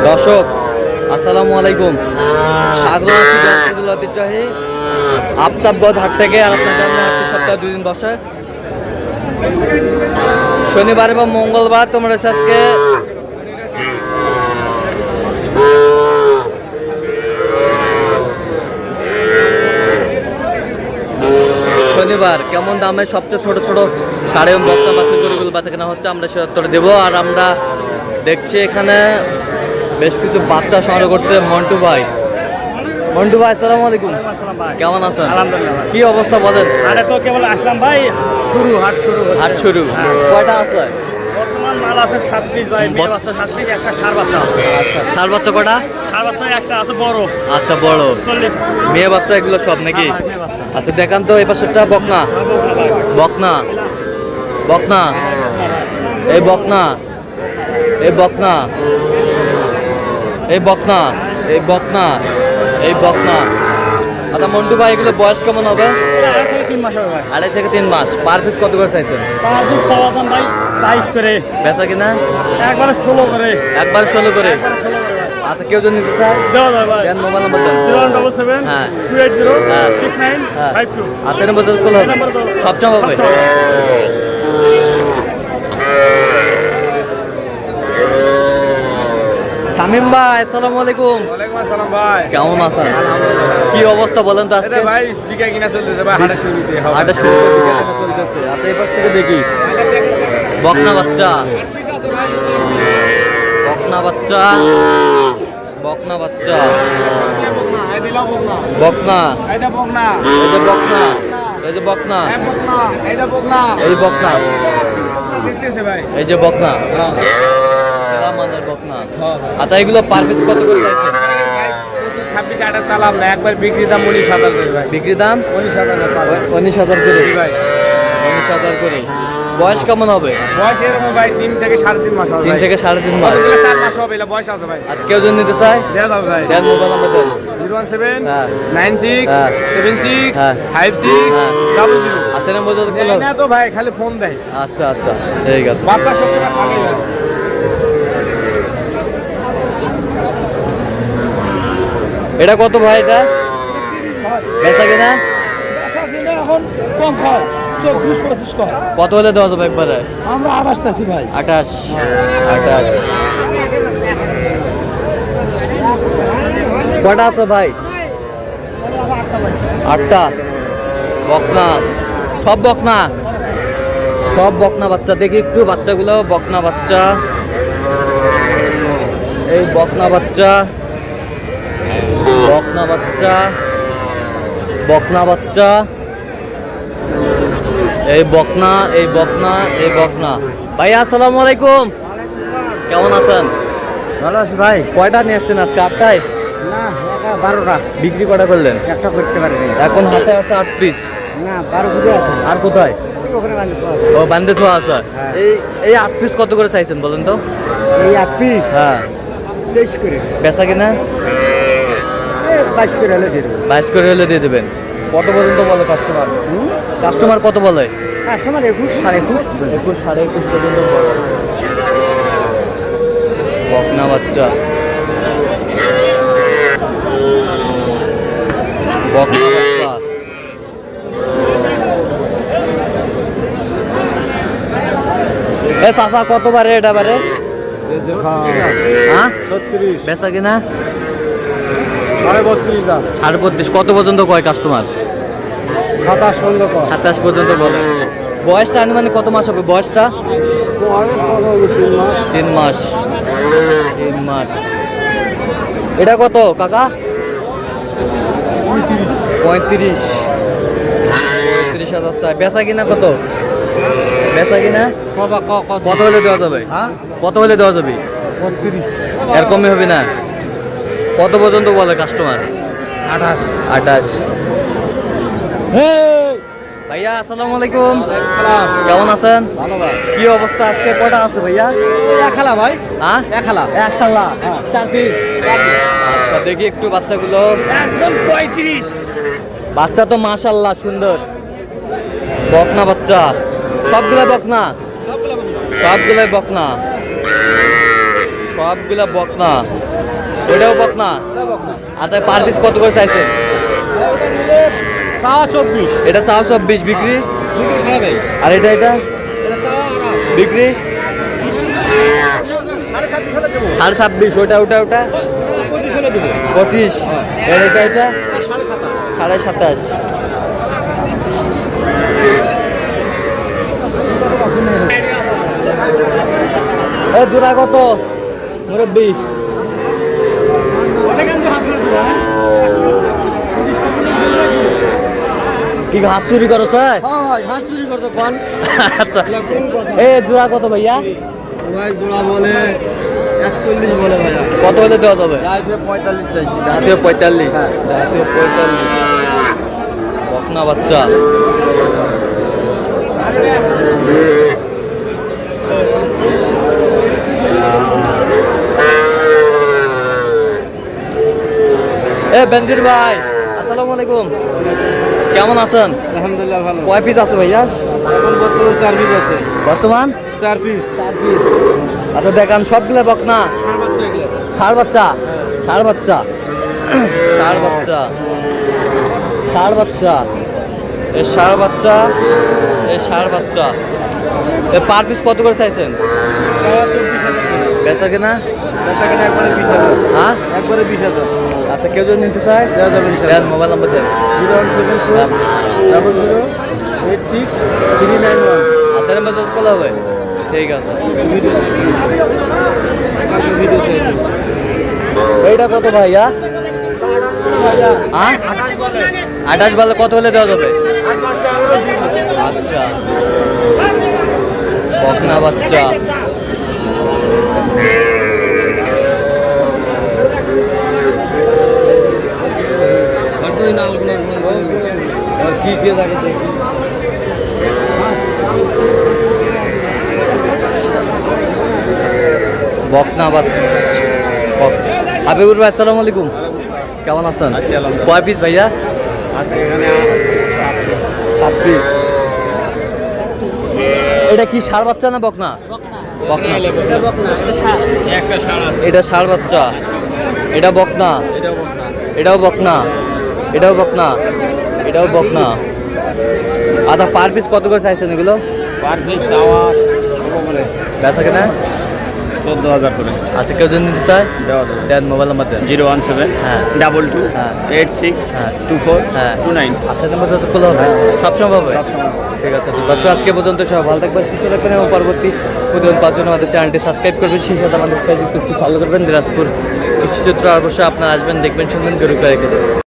দর্শক আসসালামু আলাইকুম, স্বাগত আছি দিনাজপুর ঐতিহ্যবাহী আফতাবগঞ্জ হাট থেকে। আর আপনার জানেন হাটটি সপ্তাহে 2 দিন বসে, শনিবার এবং মঙ্গলবার। তোমরা আজকে শনিবার কেমন দামে সবচেয়ে ছোট ছোট সাড়ে এবং বক্তা বাছুর গরুগুলো বাচ্চা কেনা হচ্ছে আমরা সে উত্তর দেবো। আর আমরা দেখছি এখানে বেশ কিছু বাচ্চা সংগ্রহ করছে মন্টু ভাই। মন্টু ভাই আসসালামু আলাইকুম, কেমন আছেন? আলহামদুলিল্লাহ। কি অবস্থা বলেন? আরে তো কেবল আসলাম ভাই, হাট শুরু কয়টা আছে? বর্তমান মাল আছে 26 ভাই, মেয়ে বাচ্চা 26, একটা ষাঁড় বাচ্চা আছে। আচ্ছা, ষাঁড় বাচ্চা কটা? ষাঁড় বাচ্চা একটা আছে বড়। আচ্ছা, বড় 40। মেয়ে বাচ্চা এগুলো সব নাকি? হ্যাঁ, মেয়ে বাচ্চা। আচ্ছা দেখান তো এই পাশেরটা। বকনা বকনা বকনা এই বকনা এই বকনা এই বকনা এই বকনা এই বকনা। আচ্ছা মন্টু ভাই এগুলো বয়স কেমন হবে? 3 মাস হবে ভাই। 2.5 থেকে 3 মাস। পার পিস কত করে চাইছেন? পার পিস সমাধান ভাই 22 করে, বেচা কিনা একবারে 16 করে, একবার 16 করে। একবারে 16 করে ভাই। আচ্ছা কেউ যদি নিতে চায় দেওয়া যায় ভাই। দেন, মোবাইল নাম্বার দেন। 0177 হ্যাঁ। 280 হ্যাঁ। 6952। আচ্ছা নম্বর কল হবে, সবসময় হবে। শামিম ভাই আসসালামু আলাইকুম, ওয়ালাইকুম আসসালাম ভাই। কেমন আছেন? কি অবস্থা বলেন তো আজকে? ভাই বিকা কিনা চলতেছে ভাই, হাটে শুরুতে হাটে শুরু চলতেছে। আচ্ছা এই পাশ থেকে দেখি বকনা বাচ্চা, বকনা বাচ্চা, বকনা বাচ্চা, বকনা, এই যে বকনা, এই যে বকনা, এই বকনা, এই যে বকনা, মানের বকনা। আচ্ছা এগুলো পার পিস কত করে চাইছেন? 26-28 চালাম না, একবার বিক্রি দাম 19,000 করে ভাই। বিক্রি দাম 19,000 করে, ভাই। 19,000 করে। বয়স কেমন হবে? বয়স এরকম ভাই 3 থেকে 3.5 মাস হবে। 3 থেকে 3.5 মাস। 4 মাস হবে, এটা বয়স আছে ভাই। আজকে কেউ যদি নিতে চায় দেয়া যাবে ভাই। দেন, মোবাইল নাম্বার দেন। 017 হ্যাঁ। 96 হ্যাঁ। 76 হ্যাঁ। 56 হ্যাঁ। 00। আচ্ছা নম্বর যদি কল হবে। না তো ভাই খালি ফোন দেয়। আচ্ছা আচ্ছা ঠিক আছে। বাচ্চা সবসময় থাকে ভাই। এটা কত ভাই? এটা বেচা কিনা এখন কম খায় 24-25 কয়। কত হলে দেওয়া যাবে একবারে? আমরা 28 চাইছি ভাই। 28 28 কটা আছে ভাই? 8টা বকনা, সব বকনা, সব বকনা বাচ্চা। দেখি একটু বাচ্চাগুলো। বকনা বাচ্চা, এই বকনা বাচ্চা, বকনা বাচ্চা, বকনা বাচ্চা, এই বকনা, এই বকনা, এই বকনা। ভাই আসসালামু আলাইকুম, কেমন আছেন? ভালো আছি ভাই। কয়টা নিয়ে আসছেন আজকে? 8টায়? না, 12টা বিক্রি কটা করলেন? একটা করতে পারিনি। এখন হাতে আছে 8 পিস। না, 12 বুঝে আছে। আর কোথায়? ওখানে বান্ধি তো। ও বান্ধে তো আছে। হ্যাঁ। এই 8 পিস কত করে চাইছেন বলেন তো? এই 8 পিস হ্যাঁ 23 করে, বেচা কিনা 22 করে হলে দিয়ে দেবো। 22 করে হলে দিয়ে দেবেন। কত পর্যন্ত বলে কাস্টমার? কাস্টমার কত বলে? কাস্টমার 21, 21.5। 21, 21.5 পর্যন্ত বলে। বকনা বাচ্চা, বকনা বাচ্চা। এ চাচা কত বারে এটা বারে? হ্যাঁ 36, বেচা কিনা 32 দাম। 32.5। কত পর্যন্ত কয় কাস্টমার? 27 বন্ধ কর। 27 পর্যন্ত বলে। বয়সটা আনুমানিক কত মাস হবে? বয়সটা বয়স কত হবে? 3 মাস। 3 মাস। 3 মাস। এটা কত কাকা? 35,000 চাই। বেচা কিনা কত? বেচা কিনা কত হলে দেওয়া যাবে? হ্যাঁ? কত হলে দেওয়া যাবে? 32, এর কমে হবে না? কত পর্যন্ত বলে কাস্টমার? 28। 28। ভাইয়া আসসালামু আলাইকুম, কেমন আছেন? ভালো ভাই। কি অবস্থা আজকে? কয়টা আছে ভাইয়া? এক খালা ভাই, হ্যাঁ এক খালা। এক খালা, হ্যাঁ। 4 পিস। আচ্ছা দেখি একটু বাচ্চাগুলো। একদম 35। বাচ্চা তো মাশাআল্লাহ সুন্দর। বকনা বাচ্চা, সবগুলো বকনা, সবগুলোই বকনা। সবগুলা বকনা, ওইটাও বকনা। আচ্ছা পার পিস কত করে চাইছেন? চা 24, এটা চাও 24, বিক্রি? বিক্রি 27, আর এটা এটা চা 28, বিক্রি 26.5 হলে দেবো, 26.5। ওটা 25 হলে দেবো, 25। আর এটা 27.5, 27.5। এ জোড়া কত মুরব্বী? কি ঘাস চুরি করো স্যার? হ্যাঁ ভাই হাঁস চুরি করতো কোন আচ্ছা কোন কথা এ জোড়া কত ভাইয়া? ভাই জোড়া বলে 41 বলে ভাইয়া, কত হলে দেওয়া যাবে? রাইতে 45 চাইছি, জাতীয় 45। জাতীয় 45 বকনা বাচ্চা। এ বেনজির ভাই আসসালামু আলাইকুম, কেমন আছেন? আলহামদুলিল্লাহ ভালো। কয় পিস আছে ভাইয়া এখন বর্তমান 4 পিস আছে, বর্তমান? 4 পিস। আচ্ছা দেখান সবগুলো বকনা। ষাঁড় বাচ্চা, ষাঁড় বাচ্চা, ষাঁড় বাচ্চা, ষাঁড় বাচ্চা, এ ষাঁড় বাচ্চা, এ ষাঁড় বাচ্চা। এ পার পিস কত করে চাইছেন? 24,000 বেচা কেনা? বেচা কেনা একবারে 20,000, হ্যাঁ একবারে 20,000 আচ্ছা কেউ যদি নিতে চায় দেওয়া যাবে ইনশাআল্লাহ। দেন মোবাইল নাম্বার দেন। 0174 0086 391। আচ্ছা নাম্বার যোগাযোগ করলে হবে। ঠিক আছে। এইটা কত ভাইয়া? হ্যাঁ 28 বলে কত হলে দেওয়া যাবে? আচ্ছা বকনা বাচ্চা। কি কে থাকে দেখি। বকনা বাচ্চা। হাবিবুর ভাই আসসালামু আলাইকুম, কেমন আছেন? আছি আলহামদুলিল্লাহ। কয় পিস ভাইয়া? আছে এখানে 7 পিস। এটা কি ষাঁড় বাচ্চা না বকনা? বকনা। একটা ষাঁড় আছে, এটা ষাঁড় বাচ্চা, এটা বকনা, এটা বকনা। এটাও বকনা, এটাও বকনা, এটাও বকনা। আচ্ছা পার পিস কত করে চাইছেন এগুলো? পার পিস চাওয়া 16 করে, বেচা কেনা? 14,000 করে আচ্ছা কেউ যদি নিতে চায় দেওয়া যাবে। দেন মোবাইল নাম্বার দেন। 017 হ্যাঁ 22 হ্যাঁ 86 হ্যাঁ 24 হ্যাঁ 29। আচ্ছা নাম্বার যোগাযোগ করলে হবে, সবসময় হবে। ঠিক আছে তো দর্শক আজকে পর্যন্ত সব ভালো থাকবেন, সুস্থ থাকবেন এবং পরবর্তী প্রতিদিন পাওয়ার জন্য আমাদের চ্যানেলটি সাবস্ক্রাইব করবেন, সেই সাথে আমাদের ফেসবুক পেজটি ফলো করবেন। দিনাজপুর কৃষিচিত্র অবশ্যই আপনারা আসবেন, দেখবেন, শুনবেন, গরু ক্রয় করবেন।